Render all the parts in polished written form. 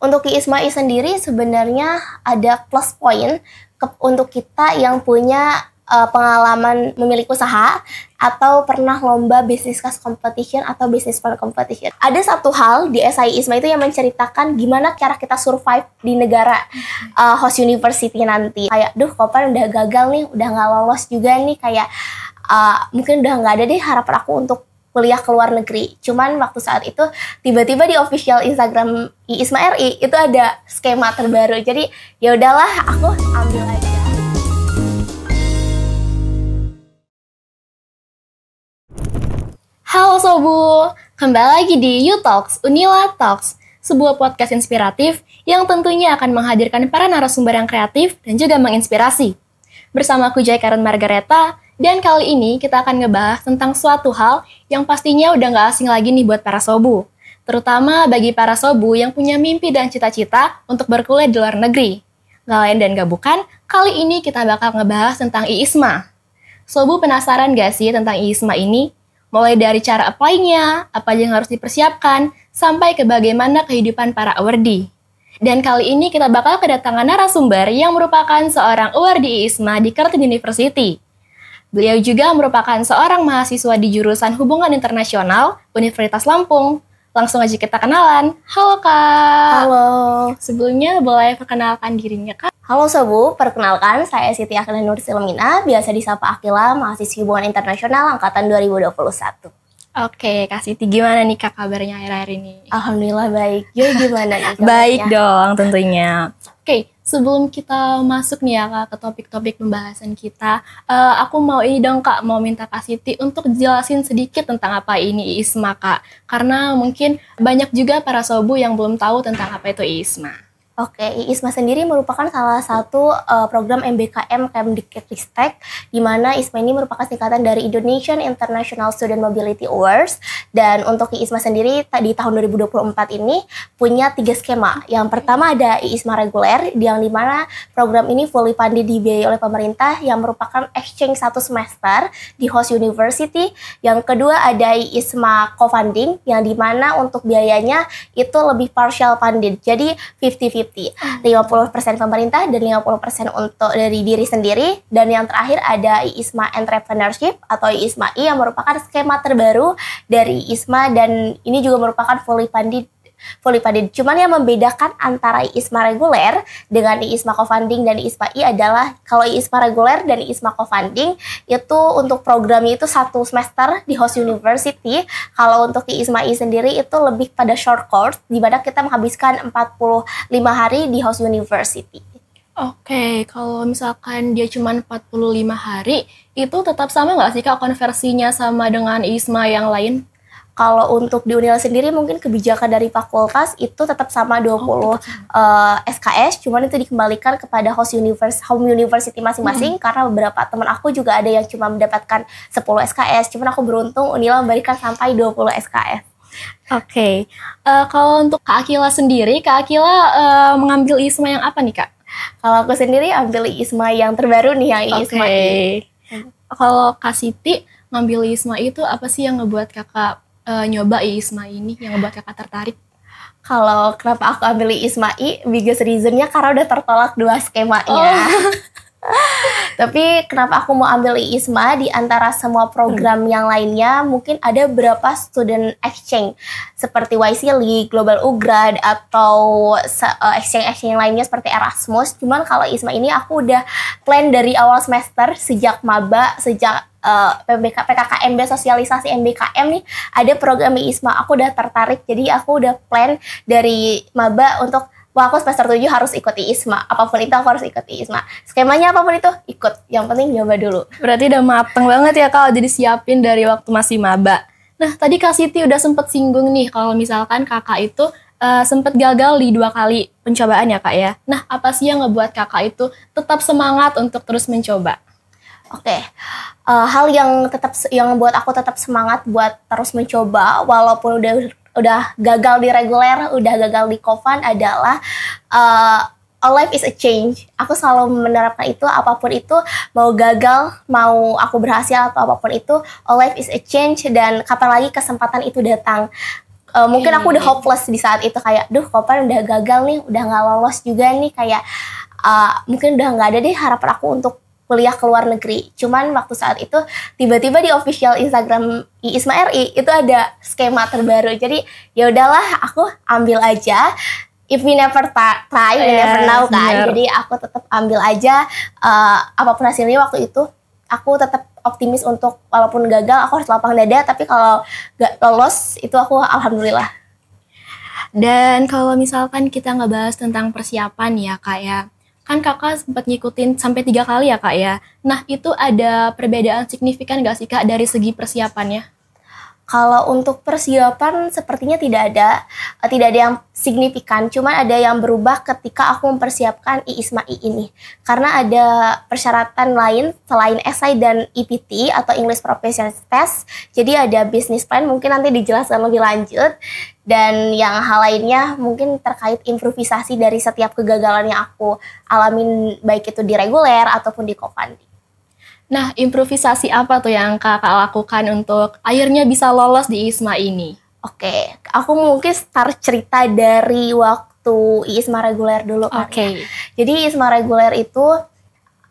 Untuk ISMAI sendiri sebenarnya ada plus point untuk kita yang punya pengalaman memiliki usaha atau pernah lomba business class competition atau business plan competition. Ada satu hal di SI ISMA itu yang menceritakan gimana cara kita survive di negara host university nanti. Kayak, Kopan udah gagal nih, udah nggak lolos juga nih, kayak mungkin udah nggak ada deh harapan aku untuk kuliah ke luar negeri. Cuman waktu saat itu tiba-tiba di official Instagram ISMA RI itu ada skema terbaru. Jadi ya udahlah, aku ambil aja. Halo Sobu, kembali lagi di You Talks, Unila Talks, sebuah podcast inspiratif yang tentunya akan menghadirkan para narasumber yang kreatif dan juga menginspirasi. Bersama aku Joy Karen Margareta, dan kali ini kita akan ngebahas tentang suatu hal yang pastinya udah gak asing lagi nih buat para Sobu. Terutama bagi para Sobu yang punya mimpi dan cita-cita untuk berkuliah di luar negeri. Gak lain dan gak bukan, kali ini kita bakal ngebahas tentang IISMA. Sobu penasaran gak sih tentang IISMA ini? Mulai dari cara apply-nya, apa yang harus dipersiapkan, sampai ke bagaimana kehidupan para awardee. Dan kali ini kita bakal kedatangan narasumber yang merupakan seorang awardee IISMA di Curtin University. Beliau juga merupakan seorang mahasiswa di jurusan Hubungan Internasional Universitas Lampung. Langsung aja kita kenalan. Halo Kak. Halo. Sebelumnya boleh perkenalkan dirinya Kak? Halo Sobu, perkenalkan saya Siti Akila Nur Silmina, biasa disapa Akila, mahasiswa Hubungan Internasional Angkatan 2021. Oke, Kak Siti, gimana nih Kak kabarnya akhir-akhir ini? Alhamdulillah baik. Yo, gimana nih kabarnya? Baik dong tentunya. Oke, sebelum kita masuk nih ya Kak ke topik-topik pembahasan kita, aku mau ini dong Kak, mau minta Kak Siti untuk jelasin sedikit tentang apa ini IISMA Kak. Karena mungkin banyak juga para Sobu yang belum tahu tentang apa itu IISMA. Oke, IISMA sendiri merupakan salah satu program MBKM Kemdikbudristek, di mana IISMA ini merupakan singkatan dari Indonesian International Student Mobility Awards. Dan untuk IISMA sendiri di tahun 2024 ini punya 3 skema. Yang pertama ada IISMA reguler, yang dimana program ini fully funded dibiayai oleh pemerintah, yang merupakan exchange 1 semester di host university. Yang kedua ada IISMA co-funding, yang dimana untuk biayanya itu lebih partial funded, jadi 50-50. 50% pemerintah dan 50% untuk dari diri sendiri. Dan yang terakhir ada IISMA Entrepreneurship atau IISMA-I yang merupakan skema terbaru dari IISMA, dan ini juga merupakan fully funded. Cuman yang membedakan antara IISMA reguler dengan IISMA co-funding dan IISMA-I adalah kalau IISMA reguler dan IISMA co-funding itu untuk programnya itu 1 semester di host university. Kalau untuk IISMA-I sendiri itu lebih pada short course, di mana kita menghabiskan 45 hari di host university. Oke, kalau misalkan dia cuma 45 hari, itu tetap sama nggak sih Kak konversinya sama dengan IISMA yang lain? Kalau untuk di Unila sendiri mungkin kebijakan dari fakultas itu tetap sama 20 SKS, cuman itu dikembalikan kepada home university masing-masing, karena beberapa teman aku juga ada yang cuma mendapatkan 10 SKS, cuman aku beruntung Unila memberikan sampai 20 SKS. Oke, kalau untuk Kak Akila sendiri, Kak Akila mengambil IISMA yang apa nih Kak? Kalau aku sendiri ambil IISMA yang terbaru nih, yang IISMA. Kalau Kak Siti ngambil IISMA itu apa sih yang ngebuat kakak nyoba IISMA ini, yang ngebuat kakak tertarik? Kalau kenapa aku ambil IISMA-I, biggest reasonnya karena udah tertolak 2 skemanya. Tapi kenapa aku mau ambil IISMA di antara semua program yang lainnya, mungkin ada beberapa student exchange seperti YC Global Ugrad atau exchange yang lainnya seperti Erasmus. Cuman kalau IISMA ini aku udah plan dari awal semester, sejak maba, sejak PKKMB, sosialisasi MBKM nih, ada program IISMA, aku udah tertarik, jadi aku udah plan dari maba untuk wah aku semester 7 harus ikut IISMA, apapun itu aku harus ikut IISMA, skemanya apapun itu ikut, yang penting nyoba dulu. Berarti udah mateng banget ya Kak, jadi siapin dari waktu masih maba. Nah tadi Kak Siti udah sempet singgung nih kalau misalkan kakak itu sempet gagal di 2 kali pencobaan ya Kak ya. Nah apa sih yang ngebuat kakak itu tetap semangat untuk terus mencoba? Oke, hal yang membuat aku tetap semangat buat terus mencoba walaupun udah gagal di reguler, udah gagal di co-fund adalah all life is a change. Aku selalu menerapkan itu, apapun itu, mau gagal, mau aku berhasil atau apapun itu, all life is a change, dan kapan lagi kesempatan itu datang. Mungkin aku udah hopeless di saat itu, kayak duh Kopan udah gagal nih, udah nggak lolos juga nih, kayak mungkin udah nggak ada deh harapan aku untuk kuliah ke luar negeri. Cuman waktu saat itu tiba-tiba di official Instagram IISMA RI itu ada skema terbaru. Jadi ya udahlah, aku ambil aja. If we never try, we never know kan. Bener. Jadi aku tetap ambil aja, apapun hasilnya waktu itu. Aku tetap optimis untuk walaupun gagal aku harus lapang dada, tapi kalau gak lolos itu aku alhamdulillah. Dan kalau misalkan kita ngebahas tentang persiapan ya Kak ya, kan kakak sempat ngikutin sampai 3 kali ya Kak ya. Nah itu ada perbedaan signifikan gak sih Kak dari segi persiapannya? Kalau untuk persiapan sepertinya tidak ada yang signifikan, cuman ada yang berubah ketika aku mempersiapkan IISMA I ini. Karena ada persyaratan lain selain esai dan EPT atau English Proficiency Test. Jadi ada business plan, mungkin nanti dijelaskan lebih lanjut. Dan yang hal lainnya mungkin terkait improvisasi dari setiap kegagalan yang aku alamin, baik itu di reguler ataupun di co-funding. Nah, improvisasi apa tuh yang kakak lakukan untuk akhirnya bisa lolos di IISMA ini? Oke, aku mungkin start cerita dari waktu IISMA reguler dulu. Oke. Jadi IISMA reguler itu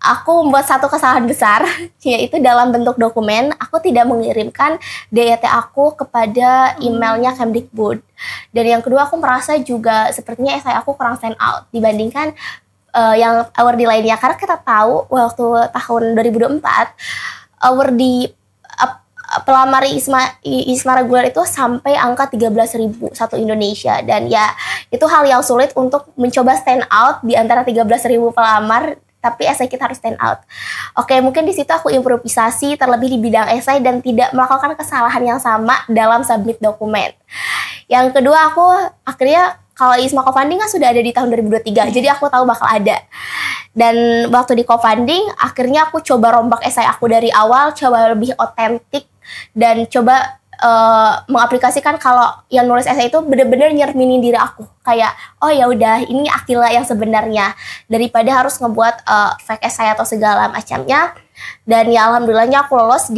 aku membuat satu kesalahan besar, yaitu dalam bentuk dokumen aku tidak mengirimkan DET aku kepada emailnya Kemdikbud. Dan yang kedua, aku merasa juga sepertinya esai aku kurang stand out dibandingkan yang award lainnya, karena kita tahu waktu tahun 2024 award di pelamar IISMA reguler itu sampai angka 13.000 satu Indonesia, dan ya itu hal yang sulit untuk mencoba stand out di antara 13.000 pelamar, tapi esai kita harus stand out. Oke, mungkin di situ aku improvisasi terlebih di bidang esai dan tidak melakukan kesalahan yang sama dalam submit dokumen. Yang kedua, aku akhirnya kalau IISMA co-funding kan sudah ada di tahun 2023, jadi aku tahu bakal ada. Dan waktu di co-funding, akhirnya aku coba rombak esai aku dari awal, coba lebih otentik, dan coba mengaplikasikan kalau yang nulis esai itu benar-benar nyerminin diri aku. Kayak, oh ya udah, ini Akila yang sebenarnya, daripada harus ngebuat fake esai atau segala macamnya. Dan ya alhamdulillahnya aku lolos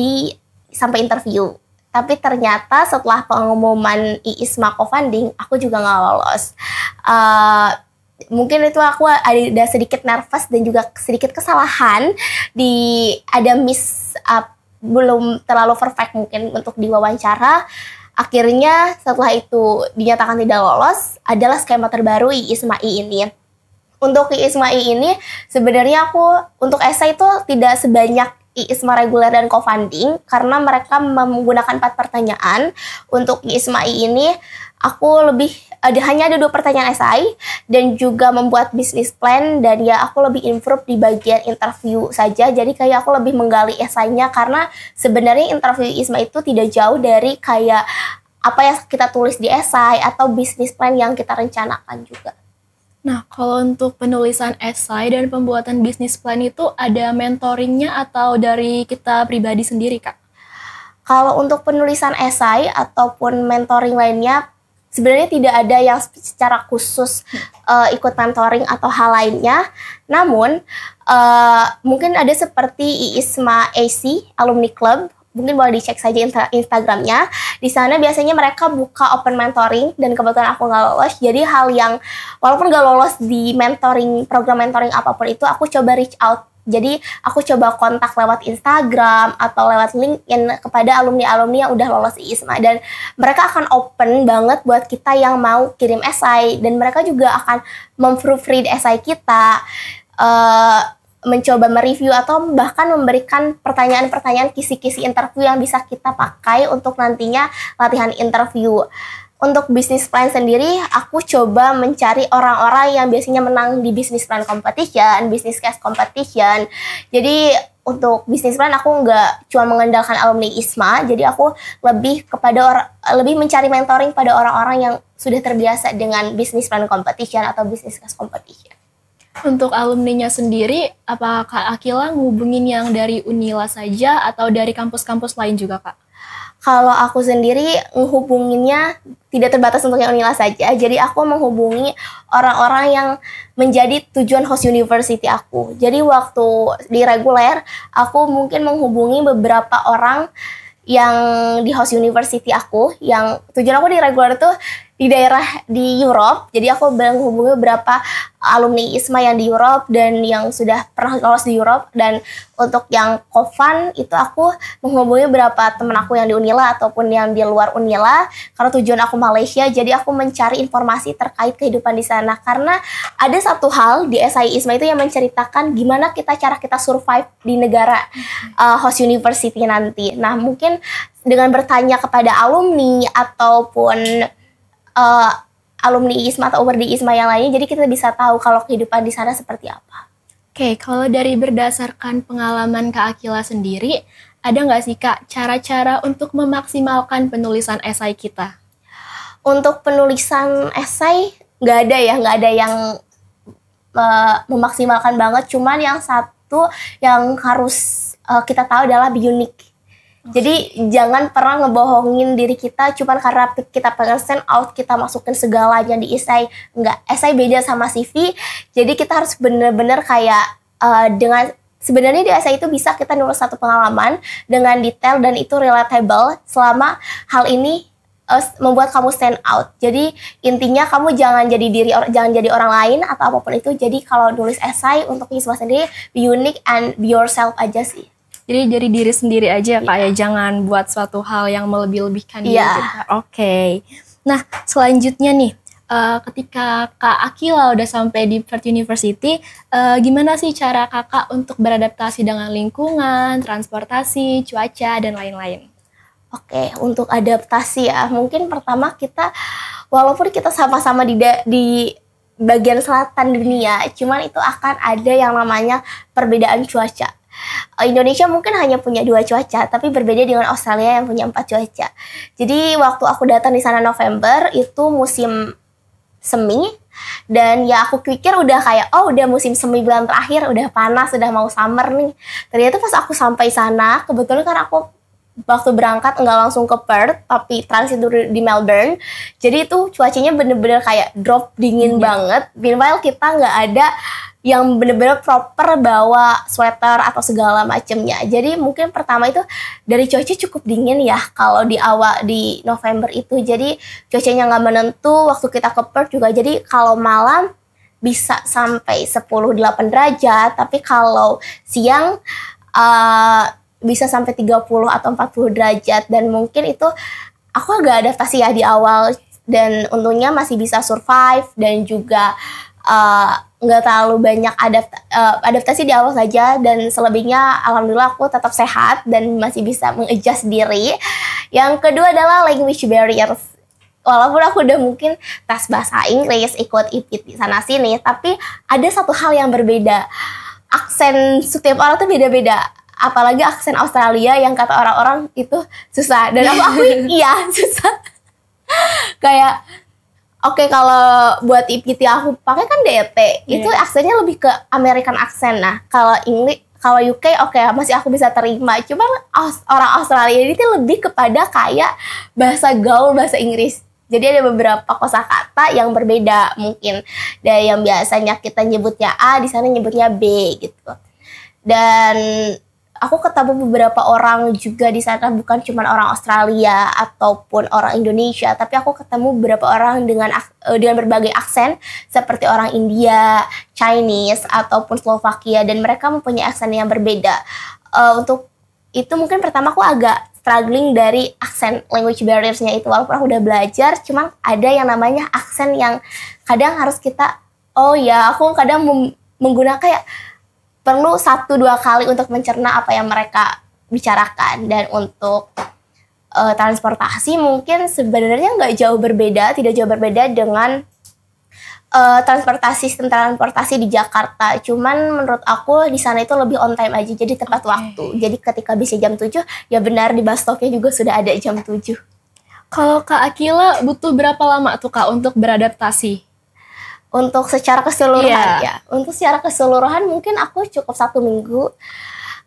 sampai interview. Tapi ternyata setelah pengumuman IISMA co-funding, aku juga nggak lolos. Mungkin itu aku ada sedikit nervous dan juga sedikit kesalahan. Ada miss belum terlalu perfect mungkin untuk diwawancara. Akhirnya setelah itu dinyatakan tidak lolos, adalah skema terbaru IISMA I ini. Untuk IISMA I ini sebenarnya aku untuk esai itu tidak sebanyak IISMA reguler dan co-funding, karena mereka menggunakan 4 pertanyaan. Untuk IISMA I ini aku hanya ada 2 pertanyaan esai dan juga membuat business plan, dan ya aku lebih improve di bagian interview saja. Jadi kayak aku lebih menggali esainya, karena sebenarnya interview IISMA itu tidak jauh dari kayak apa yang kita tulis di esai atau business plan yang kita rencanakan juga. Nah, kalau untuk penulisan esai dan pembuatan bisnis plan itu ada mentoringnya atau dari kita pribadi sendiri, Kak? Kalau untuk penulisan esai ataupun mentoring lainnya, sebenarnya tidak ada yang secara khusus ikut mentoring atau hal lainnya. Namun, mungkin ada seperti IISMA AC, Alumni Club, mungkin boleh dicek saja Instagramnya. Di sana biasanya mereka buka open mentoring, dan kebetulan aku nggak lolos. Jadi hal yang walaupun nggak lolos di mentoring, program mentoring apapun itu, aku coba reach out. Jadi aku coba kontak lewat Instagram atau lewat LinkedIn kepada alumni-alumni yang udah lolos IISMA, dan mereka akan open banget buat kita yang mau kirim esai, dan mereka juga akan memproofread esai kita, mencoba mereview atau bahkan memberikan pertanyaan-pertanyaan kisi-kisi interview yang bisa kita pakai untuk nantinya latihan interview. Untuk bisnis plan sendiri, aku coba mencari orang-orang yang biasanya menang di bisnis plan competition, bisnis case competition. Jadi untuk bisnis plan aku nggak cuma mengandalkan alumni IISMA, jadi aku lebih mencari mentoring pada orang-orang yang sudah terbiasa dengan bisnis plan competition atau bisnis case competition. Untuk alumninya sendiri, apakah Kak Akila ngehubungin yang dari Unila saja atau dari kampus-kampus lain juga, Kak? Kalau aku sendiri ngehubunginnya tidak terbatas untuk yang Unila saja. Jadi aku menghubungi orang-orang yang menjadi tujuan host university aku. Jadi waktu di reguler, aku mungkin menghubungi beberapa orang yang di host university aku, yang tujuan aku di regular tuh di daerah di Europe. Jadi aku menghubungi beberapa alumni ISMA yang di Europe dan yang sudah pernah lolos di Europe. Dan untuk yang Kofan itu aku menghubungi beberapa teman aku yang di Unila ataupun yang di luar Unila, karena tujuan aku Malaysia. Jadi aku mencari informasi terkait kehidupan di sana, karena ada satu hal di SI ISMA itu yang menceritakan gimana cara kita survive di negara host university nanti. Nah, mungkin dengan bertanya kepada alumni ataupun alumni ISMA atau di ISMA yang lainnya, jadi kita bisa tahu kalau kehidupan di sana seperti apa. Oke, kalau dari berdasarkan pengalaman Kak Akila sendiri, ada nggak sih Kak cara-cara untuk memaksimalkan penulisan esai kita? Untuk penulisan esai nggak ada yang memaksimalkan banget. Cuman yang satu yang harus kita tahu adalah be unique. Jadi jangan pernah ngebohongin diri kita cuman karena kita pengen stand out, kita masukin segalanya di esai. Enggak, esai beda sama CV. Jadi kita harus bener-bener kayak dengan sebenarnya di esai itu bisa kita nulis satu pengalaman dengan detail dan itu relatable selama hal ini membuat kamu stand out. Jadi intinya kamu jangan jadi orang lain atau apapun itu. Jadi kalau nulis esai untuk ISMA sendiri, be unique and be yourself aja sih. Jadi dari diri sendiri aja Kak ya, jangan buat suatu hal yang melebih-lebihkan diri kita. Oke. Nah, selanjutnya nih, ketika Kak Akila udah sampai di Perth University, gimana sih cara Kakak untuk beradaptasi dengan lingkungan, transportasi, cuaca, dan lain-lain? Oke, untuk adaptasi ya, mungkin pertama kita, walaupun kita sama-sama di bagian selatan dunia, cuman itu akan ada yang namanya perbedaan cuaca. Indonesia mungkin hanya punya 2 cuaca, tapi berbeda dengan Australia yang punya 4 cuaca. Jadi waktu aku datang di sana November, itu musim semi, dan ya aku pikir udah kayak, udah musim semi bulan terakhir, udah panas, udah mau summer nih. Ternyata pas aku sampai sana, kebetulan kan aku waktu berangkat nggak langsung ke Perth, tapi transit dulu di Melbourne. Jadi itu cuacanya bener-bener kayak drop dingin banget. Meanwhile kita nggak ada yang bener-bener proper bawa sweater atau segala macemnya. Jadi mungkin pertama itu dari cuaca cukup dingin ya kalau di awal di November itu. Jadi cuacanya nggak menentu. Waktu kita ke Perth juga, jadi kalau malam bisa sampai 10-8 derajat, tapi kalau siang bisa sampai 30 atau 40 derajat. Dan mungkin itu aku agak adaptasi ya di awal, dan untungnya masih bisa survive dan juga nggak terlalu banyak adaptasi di awal saja, dan selebihnya alhamdulillah aku tetap sehat dan masih bisa mengadjust diri. Yang kedua adalah language barriers. Walaupun aku udah mungkin tes bahasa Inggris, ikut IPIT di sana sini, tapi ada satu hal yang berbeda. Aksen setiap orang tuh beda-beda. Apalagi aksen Australia yang kata orang-orang itu susah, dan aku iya susah. Kayak oke, kalau buat IPT aku pakai kan DET, itu aksennya lebih ke American accent. Nah, kalau UK masih aku bisa terima. Cuma orang Australia ini lebih kepada kayak bahasa gaul, bahasa Inggris. Jadi ada beberapa kosakata yang berbeda mungkin. Dari yang biasanya kita nyebutnya A, di sana nyebutnya B gitu. Dan aku ketemu beberapa orang juga di sana, bukan cuma orang Australia ataupun orang Indonesia, tapi aku ketemu beberapa orang dengan berbagai aksen seperti orang India, Chinese ataupun Slovakia, dan mereka mempunyai aksen yang berbeda. Untuk itu mungkin pertama aku agak struggling dari aksen language barriers-nya itu, walaupun aku udah belajar, cuman ada yang namanya aksen yang kadang harus kita aku kadang menggunakan kayak perlu 1-2 kali untuk mencerna apa yang mereka bicarakan. Dan untuk transportasi mungkin sebenarnya tidak jauh berbeda dengan sistem transportasi di Jakarta. Cuman menurut aku di sana itu lebih on time aja, jadi tepat waktu. Jadi ketika bisa jam 7, ya benar di bus stopnya juga sudah ada jam 7. Kalau Kak Akila butuh berapa lama tuh Kak untuk beradaptasi? Untuk secara keseluruhan ya. Untuk secara keseluruhan mungkin aku cukup 1 minggu.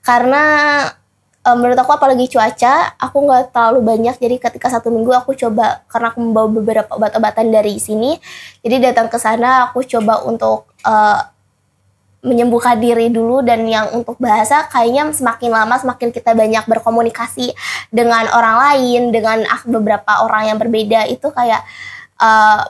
Karena menurut aku apalagi cuaca, aku nggak terlalu banyak. Jadi ketika 1 minggu aku coba, karena aku membawa beberapa obat-obatan dari sini. Jadi datang ke sana aku coba untuk menyembuhkan diri dulu, dan yang untuk bahasa kayaknya semakin lama semakin kita banyak berkomunikasi dengan orang lain, dengan beberapa orang yang berbeda, itu kayak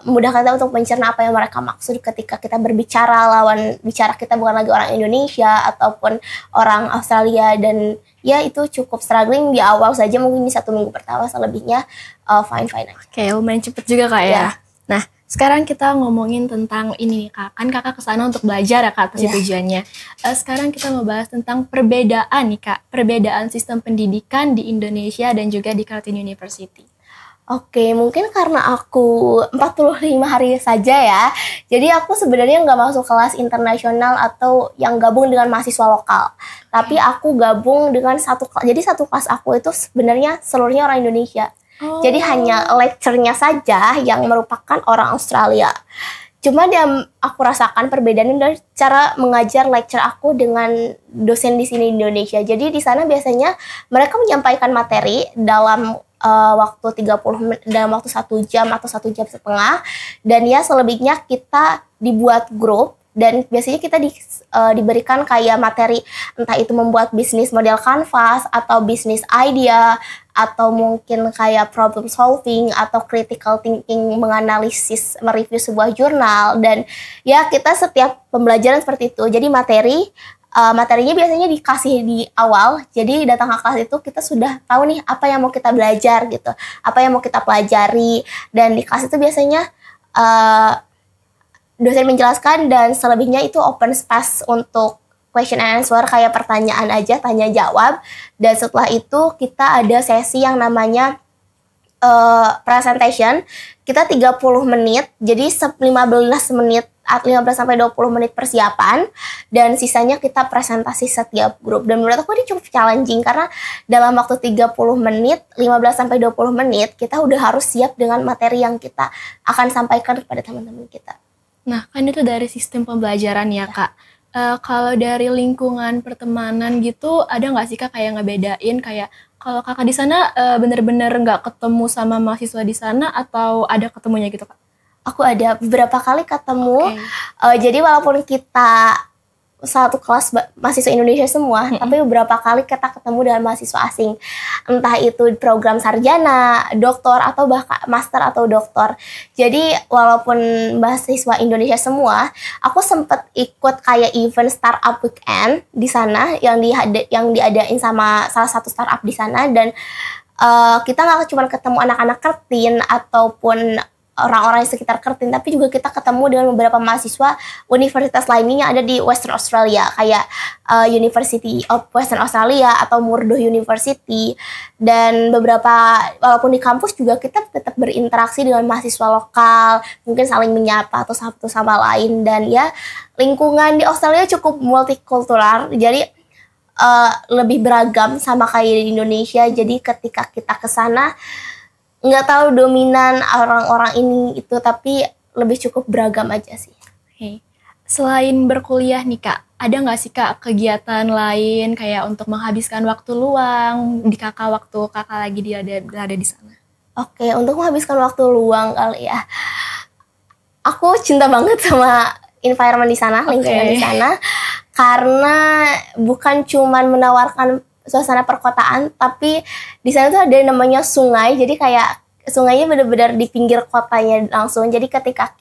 memudahkan kita untuk mencerna apa yang mereka maksud ketika kita berbicara. Lawan bicara kita bukan lagi orang Indonesia ataupun orang Australia, dan ya itu cukup struggling di awal saja, mungkin di 1 minggu pertama, selebihnya fine-fine aja. Oke, lumayan cepet juga Kak ya. Nah, sekarang kita ngomongin tentang ini nih Kak, kan Kakak kesana untuk belajar ya Kak, pasti tujuannya. Sekarang kita mau bahas tentang perbedaan nih Kak, perbedaan sistem pendidikan di Indonesia dan juga di Carleton University. Oke, mungkin karena aku 45 hari saja ya, jadi aku sebenarnya nggak masuk kelas internasional atau yang gabung dengan mahasiswa lokal. Tapi aku gabung dengan satu kelas aku itu sebenarnya seluruhnya orang Indonesia. Jadi hanya lecture-nya saja yang merupakan orang Australia. Cuma aku rasakan perbedaan dari cara mengajar lecture aku dengan dosen di sini di Indonesia. Jadi di sana biasanya mereka menyampaikan materi dalam waktu 30 menit, dalam waktu 1 jam atau 1,5 jam, dan ya selebihnya kita dibuat grup, dan biasanya kita diberikan kayak materi, entah itu membuat bisnis model canvas atau bisnis idea, atau mungkin kayak problem solving atau critical thinking, menganalisis, mereview sebuah jurnal. Dan ya kita setiap pembelajaran seperti itu. Jadi materinya biasanya dikasih di awal, jadi datang ke kelas itu kita sudah tahu nih apa yang mau kita belajar gitu, apa yang mau kita pelajari, dan di kelas itu biasanya dosen menjelaskan, dan selebihnya itu open space untuk question and answer, kayak pertanyaan aja, tanya jawab. Dan setelah itu kita ada sesi yang namanya presentation, kita 30 menit, jadi 15-20 menit persiapan, dan sisanya kita presentasi setiap grup. Dan menurut aku ini cukup challenging, karena dalam waktu 30 menit, 15-20 menit, kita udah harus siap dengan materi yang kita akan sampaikan kepada teman-teman kita. Nah, kan itu dari sistem pembelajaran ya Kak. Kalau dari lingkungan pertemanan gitu, ada nggak sih Kak kayak ngebedain, kayak kalau Kakak di sana bener-bener nggak ketemu sama mahasiswa di sana, atau ada ketemunya gitu Kak? Aku ada beberapa kali ketemu. Jadi walaupun kita satu kelas mahasiswa Indonesia semua, tapi beberapa kali kita ketemu dengan mahasiswa asing. Entah itu program sarjana, doktor, atau bahkan master atau doktor. Jadi walaupun mahasiswa Indonesia semua, aku sempat ikut kayak event startup weekend di sana yang diadain sama salah satu startup di sana. Dan kita nggak cuma ketemu anak-anak Kertin ataupun orang-orang di sekitar Kertin, tapi juga kita ketemu dengan beberapa mahasiswa universitas lainnya yang ada di Western Australia, kayak University of Western Australia atau Murdoch University. Dan walaupun di kampus juga kita tetap berinteraksi dengan mahasiswa lokal, mungkin saling menyapa atau satu sama lain. Dan ya, lingkungan di Australia cukup multikultural, jadi lebih beragam sama kayak di Indonesia. Jadi ketika kita ke sana, nggak tahu dominan orang-orang ini itu, tapi lebih cukup beragam aja sih. Selain berkuliah nih Kak, ada nggak sih Kak kegiatan lain kayak untuk menghabiskan waktu luang di waktu kakak lagi berada di sana? Oke, untuk menghabiskan waktu luang kali ya, aku cinta banget sama environment di sana, lingkungan di sana, karena bukan cuman menawarkan suasana perkotaan, tapi di sana tuh ada yang namanya sungai. Jadi kayak sungainya benar-benar di pinggir kotanya langsung. Jadi ketika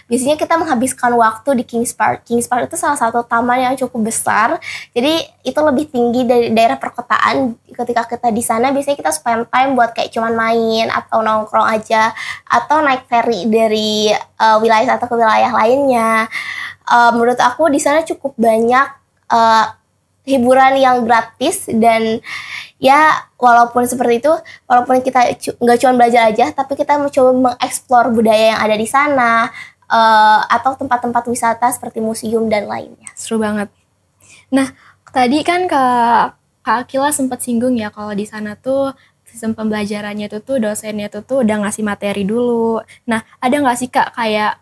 biasanya kita menghabiskan waktu di Kings Park. Kings Park itu salah satu taman yang cukup besar. Jadi itu lebih tinggi dari daerah perkotaan. Ketika kita di sana biasanya kita spend time buat kayak cuman main atau nongkrong aja, atau naik ferry dari wilayah satu ke wilayah lainnya. Menurut aku di sana cukup banyak hiburan yang gratis. Dan ya walaupun seperti itu, walaupun kita nggak cuma belajar aja, tapi kita mencoba mengeksplor budaya yang ada di sana, atau tempat-tempat wisata seperti museum dan lainnya. Seru banget. Nah, tadi kan Kak Akila sempat singgung ya kalau di sana tuh sistem pembelajarannya tuh dosennya tuh udah ngasih materi dulu. Nah, ada nggak sih Kak kayak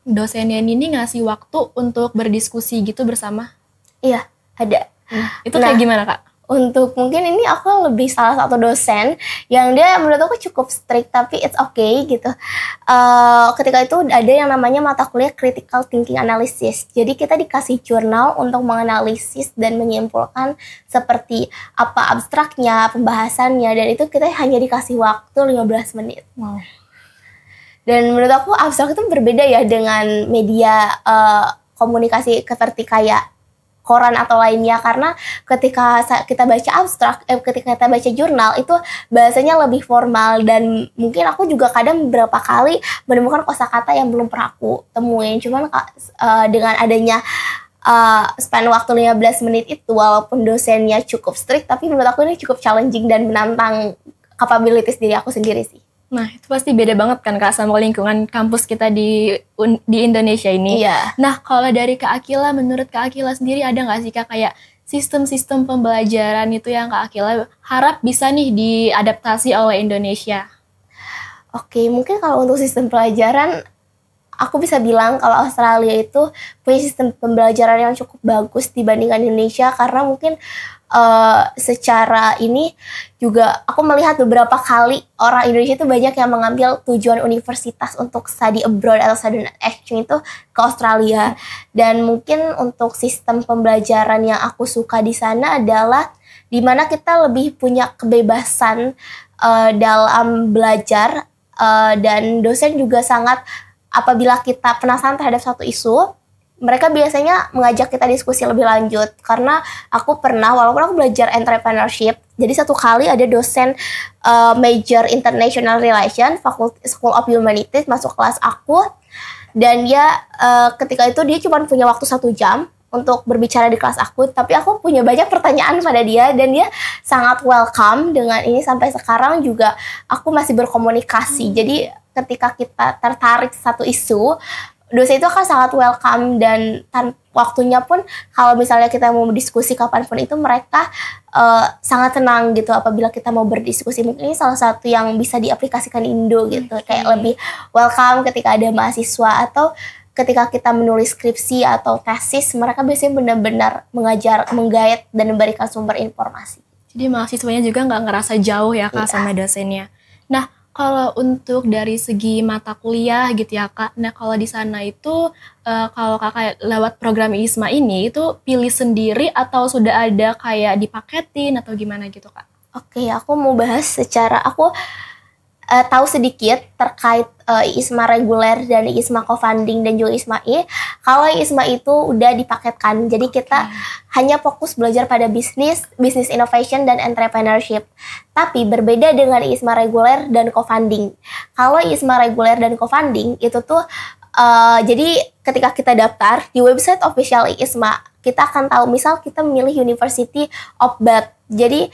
dosennya ini ngasih waktu untuk berdiskusi gitu bersama? Iya, ada. Itu kayak gimana Kak? Untuk mungkin ini aku lebih salah satu dosen yang dia menurut aku cukup strict tapi it's okay gitu. Ketika itu ada yang namanya mata kuliah critical thinking analysis. Jadi kita dikasih jurnal untuk menganalisis dan menyimpulkan seperti apa abstraknya, pembahasannya, dan itu kita hanya dikasih waktu 15 menit. Wow. Dan menurut aku abstrak itu berbeda ya dengan media komunikasi seperti kayak koran atau lainnya, karena ketika kita baca abstrak, ketika kita baca jurnal itu bahasanya lebih formal, dan mungkin aku juga kadang beberapa kali menemukan kosakata yang belum pernah aku temuin. Cuman dengan adanya span waktu 15 menit itu, walaupun dosennya cukup strict, tapi menurut aku ini cukup challenging dan menantang capabilities diri aku sendiri sih. Nah, itu pasti beda banget kan Kak sama lingkungan kampus kita di Indonesia ini. Iya. Nah, kalau dari Kak Akila, menurut Kak Akila sendiri ada nggak sih Kak kayak sistem-sistem pembelajaran itu yang Kak Akila harap bisa nih diadaptasi oleh Indonesia? Oke, mungkin kalau untuk sistem pelajaran, aku bisa bilang kalau Australia itu punya sistem pembelajaran yang cukup bagus dibandingkan Indonesia, karena mungkin secara ini juga aku melihat beberapa kali orang Indonesia itu banyak yang mengambil tujuan universitas untuk study abroad atau student exchange itu ke Australia. Dan mungkin untuk sistem pembelajaran yang aku suka di sana adalah dimana kita lebih punya kebebasan dalam belajar, dan dosen juga sangat, apabila kita penasaran terhadap satu isu, mereka biasanya mengajak kita diskusi lebih lanjut. Karena aku pernah, walaupun aku belajar entrepreneurship, jadi satu kali ada dosen major international relation, Faculty School of Humanities masuk kelas aku, dan dia ketika itu dia cuma punya waktu 1 jam untuk berbicara di kelas aku, tapi aku punya banyak pertanyaan pada dia, dan dia sangat welcome dengan ini. Sampai sekarang juga aku masih berkomunikasi. Jadi ketika kita tertarik satu isu, dosen itu akan sangat welcome, dan waktunya pun kalau misalnya kita mau berdiskusi kapanpun itu mereka sangat tenang gitu apabila kita mau berdiskusi. Mungkin ini salah satu yang bisa diaplikasikan di Indo gitu. Kayak lebih welcome ketika ada mahasiswa, atau ketika kita menulis skripsi atau tesis, mereka biasanya benar-benar mengajar, menggait, dan memberikan sumber informasi. Jadi mahasiswanya juga nggak ngerasa jauh ya Kak sama dosennya. Nah, kalau untuk dari segi mata kuliah gitu ya Kak, nah kalau di sana itu kalau Kakak lewat program ISMA ini itu pilih sendiri atau sudah ada kayak dipaketin atau gimana gitu Kak? Oke, aku mau bahas secara, aku tahu sedikit terkait ISMA reguler dan ISMA co-funding dan juga ISMA I. Kalau ISMA itu udah dipaketkan, jadi kita hanya fokus belajar pada bisnis innovation dan entrepreneurship. Tapi berbeda dengan ISMA reguler dan co-funding. Kalau ISMA reguler dan co-funding itu tuh jadi ketika kita daftar di website official ISMA, kita akan tahu misal kita memilih University of Bath. Jadi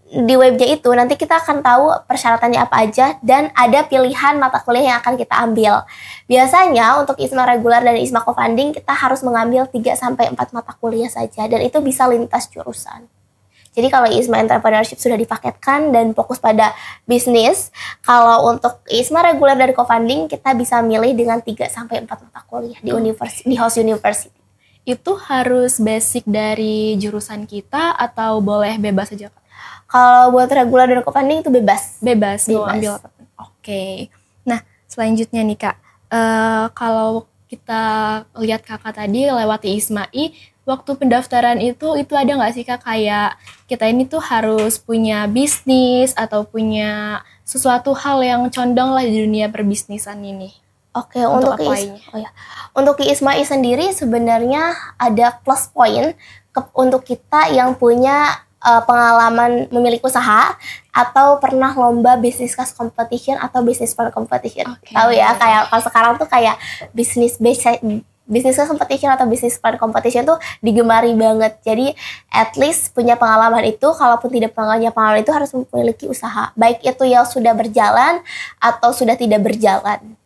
di webnya itu nanti kita akan tahu persyaratannya apa aja, dan ada pilihan mata kuliah yang akan kita ambil. Biasanya untuk ISMA reguler dan ISMA co-funding kita harus mengambil 3-4 mata kuliah saja, dan itu bisa lintas jurusan. Jadi kalau ISMA entrepreneurship sudah dipaketkan dan fokus pada bisnis, kalau untuk ISMA reguler dan co-funding kita bisa milih dengan 3-4 mata kuliah di host university. Itu harus basic dari jurusan kita atau boleh bebas saja Kak? Kalau buat reguler dan co-funding itu bebas. Bebas. Mau ambil apa? Oke. Nah, selanjutnya nih Kak, kalau kita lihat Kakak tadi lewati ISMA I, waktu pendaftaran itu ada nggak sih Kak kayak kita ini tuh harus punya bisnis atau punya sesuatu hal yang condong lah di dunia perbisnisan ini? Oke, untuk ISMA I sendiri sebenarnya ada plus point untuk kita yang punya pengalaman memiliki usaha atau pernah lomba business class competition atau business plan competition. Tahu ya, kayak kalau sekarang tuh kayak business class competition atau business plan competition tuh digemari banget. Jadi at least punya pengalaman itu, kalaupun tidak punya pengalaman itu harus memiliki usaha. Baik itu yang sudah berjalan atau sudah tidak berjalan.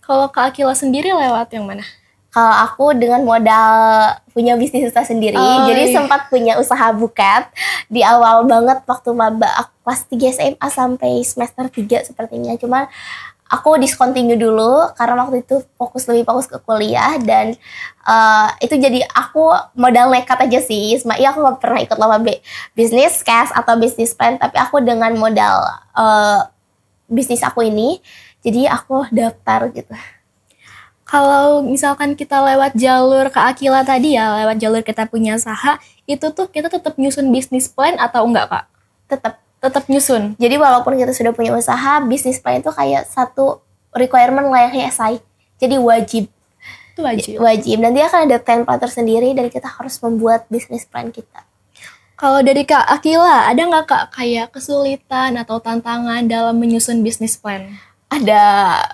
Kalau Kak Akila sendiri lewat yang mana? Kalau aku dengan modal punya bisnis usaha sendiri, jadi sempat punya usaha buket di awal banget waktu maba kelas 3 SMA sampai semester 3 sepertinya. Cuman aku discontinue dulu karena waktu itu lebih fokus ke kuliah dan itu jadi aku modal nekat aja sih Isma. Iya, aku gak pernah ikut lomba bisnis case atau bisnis plan, tapi aku dengan modal bisnis aku ini, jadi aku daftar gitu. Kalau misalkan kita lewat jalur Kak Akila tadi ya, lewat jalur kita punya Saha, itu tuh kita tetap nyusun bisnis plan atau enggak Kak? Tetap nyusun. Jadi walaupun kita sudah punya usaha, bisnis plan itu kayak satu requirement layaknya SI. Jadi wajib. Itu wajib. Wajib. Dan dia akan ada template tersendiri dan kita harus membuat bisnis plan kita. Kalau dari Kak Akila, ada nggak Kak kayak kesulitan atau tantangan dalam menyusun bisnis plan? Ada.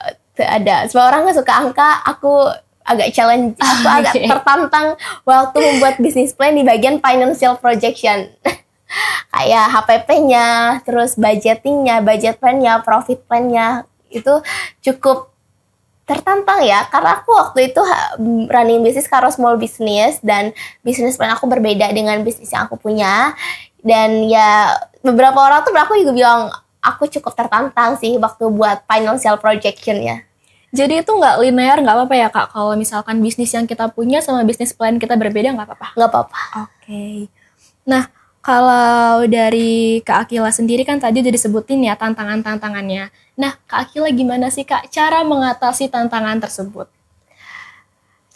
Semua orang nggak suka angka, aku agak challenge, aku agak tertantang waktu membuat bisnis plan di bagian financial projection. Kayak HPP-nya, terus budgeting-nya, budget plan-nya, profit plan-nya, itu cukup tertantang ya, karena aku waktu itu running bisnis karo small business dan bisnis plan aku berbeda dengan bisnis yang aku punya. Dan ya beberapa orang tuh aku juga bilang aku cukup tertantang sih waktu buat financial projection-nya. Jadi itu nggak linear, nggak apa-apa ya Kak, kalau misalkan bisnis yang kita punya sama bisnis plan kita berbeda nggak apa-apa? Nggak apa-apa. Oke. Nah, kalau dari Kak Akila sendiri kan tadi udah disebutin ya tantangan-tantangannya. Nah, Kak Akila gimana sih Kak cara mengatasi tantangan tersebut?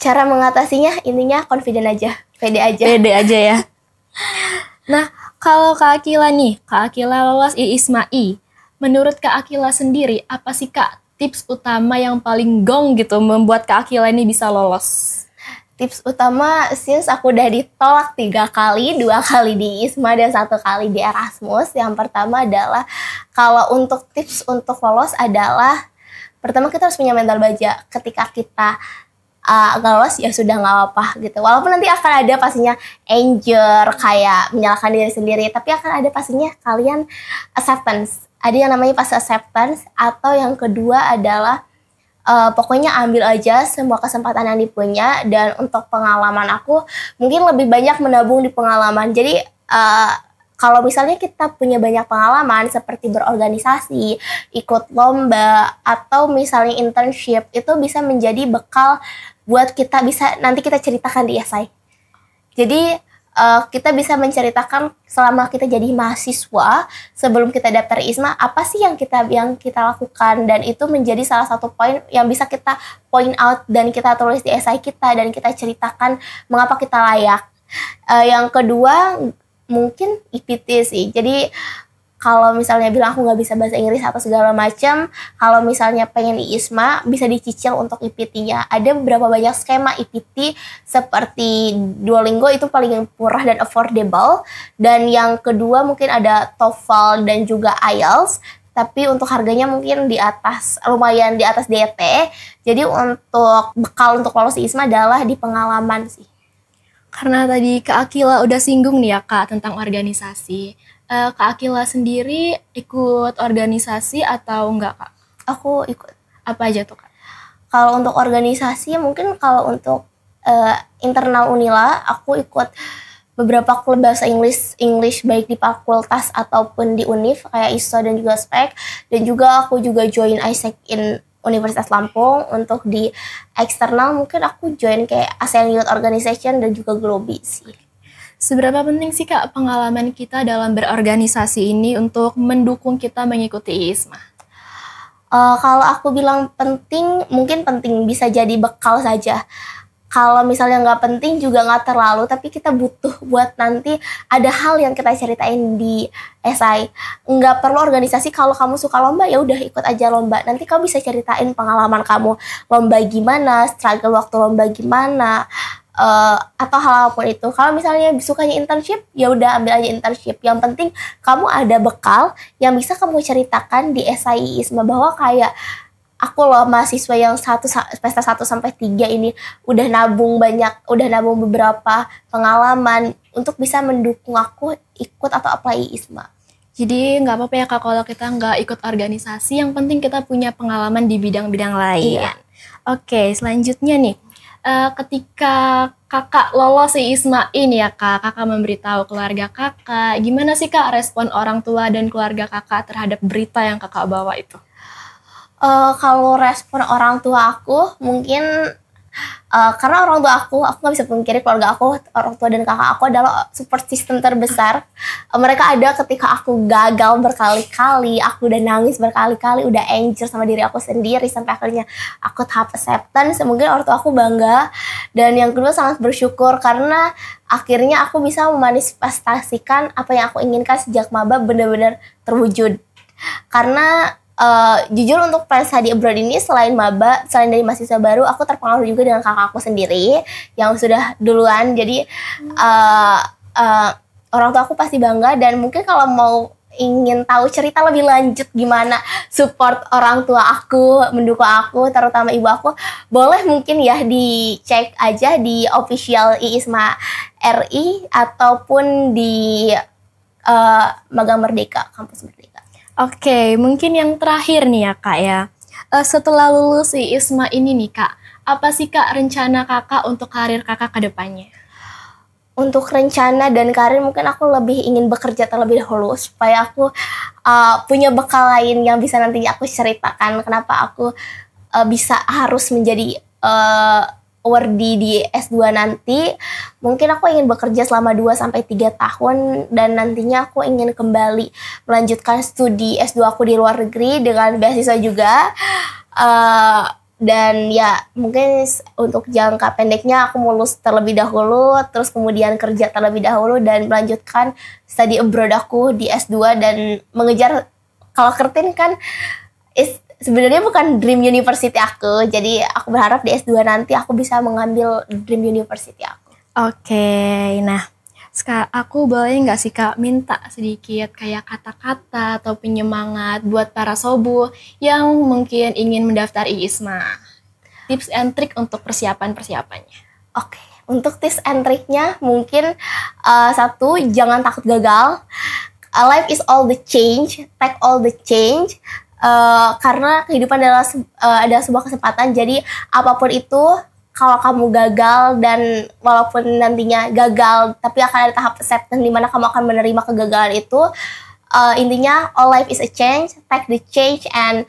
Cara mengatasinya intinya confident aja, pede aja. Pede aja ya. Nah, kalau Kak Akila nih, Kak Akila lolos IISMA-I. Menurut Kak Akila sendiri, apa sih Kak tips utama yang paling gong gitu membuat Kak Akila ini bisa lolos? Tips utama, since aku udah ditolak 3 kali, 2 kali di ISMA dan 1 kali di Erasmus. Yang pertama adalah, kalau untuk tips untuk lolos adalah, pertama kita harus punya mental baja. Ketika kita nggak lolos, ya sudah nggak apa-apa gitu. Walaupun nanti akan ada pastinya anger, kayak menyalahkan diri sendiri, tapi akan ada pastinya kalian acceptance. Ada yang namanya fase acceptance, atau yang kedua adalah pokoknya ambil aja semua kesempatan yang dipunya. Dan untuk pengalaman aku mungkin lebih banyak menabung di pengalaman. Jadi kalau misalnya kita punya banyak pengalaman seperti berorganisasi, ikut lomba, atau misalnya internship, itu bisa menjadi bekal buat kita bisa nanti kita ceritakan di esai. Jadi kita bisa menceritakan selama kita jadi mahasiswa sebelum kita daftar ISMA apa sih yang kita lakukan, dan itu menjadi salah satu poin yang bisa kita point out dan kita tulis di esai kita dan kita ceritakan mengapa kita layak. Yang kedua mungkin IPT sih. Jadi kalau misalnya bilang aku nggak bisa bahasa Inggris atau segala macam, kalau misalnya pengen di ISMA bisa dicicil untuk IPT-nya. Ada beberapa banyak skema IPT seperti Duolingo, itu paling murah dan affordable. Dan yang kedua mungkin ada TOEFL dan juga IELTS, tapi untuk harganya mungkin lumayan di atas DT. Jadi untuk bekal untuk lolos di ISMA adalah di pengalaman sih. Karena tadi Kak Akila udah singgung nih ya Kak tentang organisasi. Kak Akila sendiri ikut organisasi atau enggak Kak? Aku ikut. Apa aja tuh Kak? Kalau untuk organisasi mungkin kalau untuk internal Unila aku ikut beberapa klub bahasa English baik di fakultas ataupun di Univ kayak ISO dan juga SPEK. Dan juga aku juga join ISEC in Universitas Lampung. Untuk di eksternal mungkin aku join kayak ASEAN Youth Organization dan juga Globi sih. Seberapa penting sih Kak pengalaman kita dalam berorganisasi ini untuk mendukung kita mengikuti ISMA? Kalau aku bilang penting, mungkin penting bisa jadi bekal saja. Kalau misalnya nggak penting juga nggak terlalu, tapi kita butuh buat nanti ada hal yang kita ceritain di esai. Nggak perlu organisasi, kalau kamu suka lomba ya udah ikut aja lomba. Nanti kamu bisa ceritain pengalaman kamu lomba gimana, struggle waktu lomba gimana. Atau hal apapun itu. Kalau misalnya sukanya internship, ya udah ambil aja internship. Yang penting kamu ada bekal yang bisa kamu ceritakan di esai ISMA bahwa kayak aku loh mahasiswa yang semester 1 sampai 3 ini udah nabung beberapa pengalaman untuk bisa mendukung aku ikut atau apply ISMA. Jadi nggak apa-apa ya Kak kalau kita nggak ikut organisasi, yang penting kita punya pengalaman di bidang-bidang lain. Iya. Oke, selanjutnya nih. Ketika kakak lolos si ISMA ini ya kakak memberitahu keluarga kakak, gimana sih Kak respon orang tua dan keluarga kakak terhadap berita yang kakak bawa itu? Kalau respon orang tua aku mungkin karena orang tua aku nggak bisa pungkiri keluarga aku, orang tua dan kakak aku adalah support system terbesar. Mereka ada ketika aku gagal berkali-kali, aku udah nangis berkali-kali, udah anjir sama diri aku sendiri sampai akhirnya aku tahap acceptance. Mungkin orang tua aku bangga, dan yang kedua sangat bersyukur karena akhirnya aku bisa memanifestasikan apa yang aku inginkan sejak maba benar-benar terwujud. Karena jujur untuk plan study abroad ini selain maba, selain dari mahasiswa baru, aku terpengaruh juga dengan kakak aku sendiri yang sudah duluan. Jadi orang tua aku pasti bangga, dan mungkin kalau mau ingin tahu cerita lebih lanjut gimana support orang tua aku, mendukung aku, terutama ibu aku, boleh mungkin ya dicek aja di official IISMA RI ataupun di Magang Merdeka, Kampus Merdeka. Oke, mungkin yang terakhir nih ya Kak ya. Setelah lulus IISMA ini nih Kak, apa sih Kak rencana Kakak untuk karir Kakak ke depannya? Untuk rencana dan karir mungkin aku lebih ingin bekerja terlebih dahulu supaya aku punya bekal lain yang bisa nantinya aku ceritakan kenapa aku bisa harus menjadi awardee di S2 nanti. Mungkin aku ingin bekerja selama 2-3 tahun, dan nantinya aku ingin kembali melanjutkan studi S2 aku di luar negeri dengan beasiswa juga. Dan ya mungkin untuk jangka pendeknya aku lulus terlebih dahulu, terus kemudian kerja terlebih dahulu dan melanjutkan study abroad aku di S2 dan mengejar, kalau Kertin kan sebenarnya bukan dream university aku, jadi aku berharap di S2 nanti aku bisa mengambil dream university aku. Oke, nah aku boleh nggak sih Kak minta sedikit kayak kata-kata atau penyemangat buat para sobu yang mungkin ingin mendaftar IISMA? Tips and trick untuk persiapan-persiapannya. Oke, untuk tips and tricknya mungkin satu, jangan takut gagal. Life is all the change, take all the change. Karena kehidupan adalah sebuah kesempatan, jadi apapun itu, kalau kamu gagal dan walaupun nantinya gagal, tapi akan ada tahap acceptance di mana kamu akan menerima kegagalan itu. Intinya all life is a change, take the change, and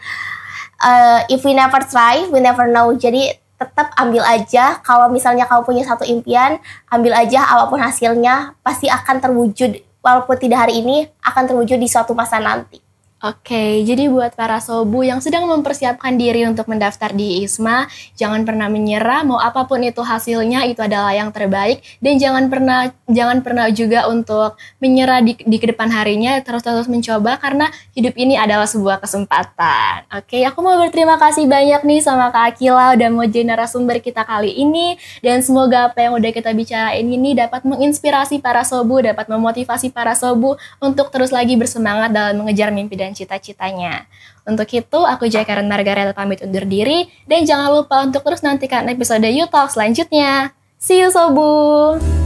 if we never try, we never know. Jadi tetap ambil aja. Kalau misalnya kamu punya satu impian, ambil aja, apapun hasilnya pasti akan terwujud. Walaupun tidak hari ini, akan terwujud di suatu masa nanti. Oke, jadi buat para sobu yang sedang mempersiapkan diri untuk mendaftar di IISMA, jangan pernah menyerah, mau apapun itu hasilnya, itu adalah yang terbaik, dan jangan pernah juga untuk menyerah di kedepan harinya, terus mencoba, karena hidup ini adalah sebuah kesempatan. Oke, aku mau berterima kasih banyak nih sama Kak Akila udah mau jadi narasumber kita kali ini, dan semoga apa yang udah kita bicarain ini dapat menginspirasi para sobu, dapat memotivasi para sobu untuk terus lagi bersemangat dalam mengejar mimpi dan cita-citanya. Untuk itu, aku Jaya Karen Margareta pamit undur diri, dan jangan lupa untuk terus nantikan episode You Talk selanjutnya. See you Sobu!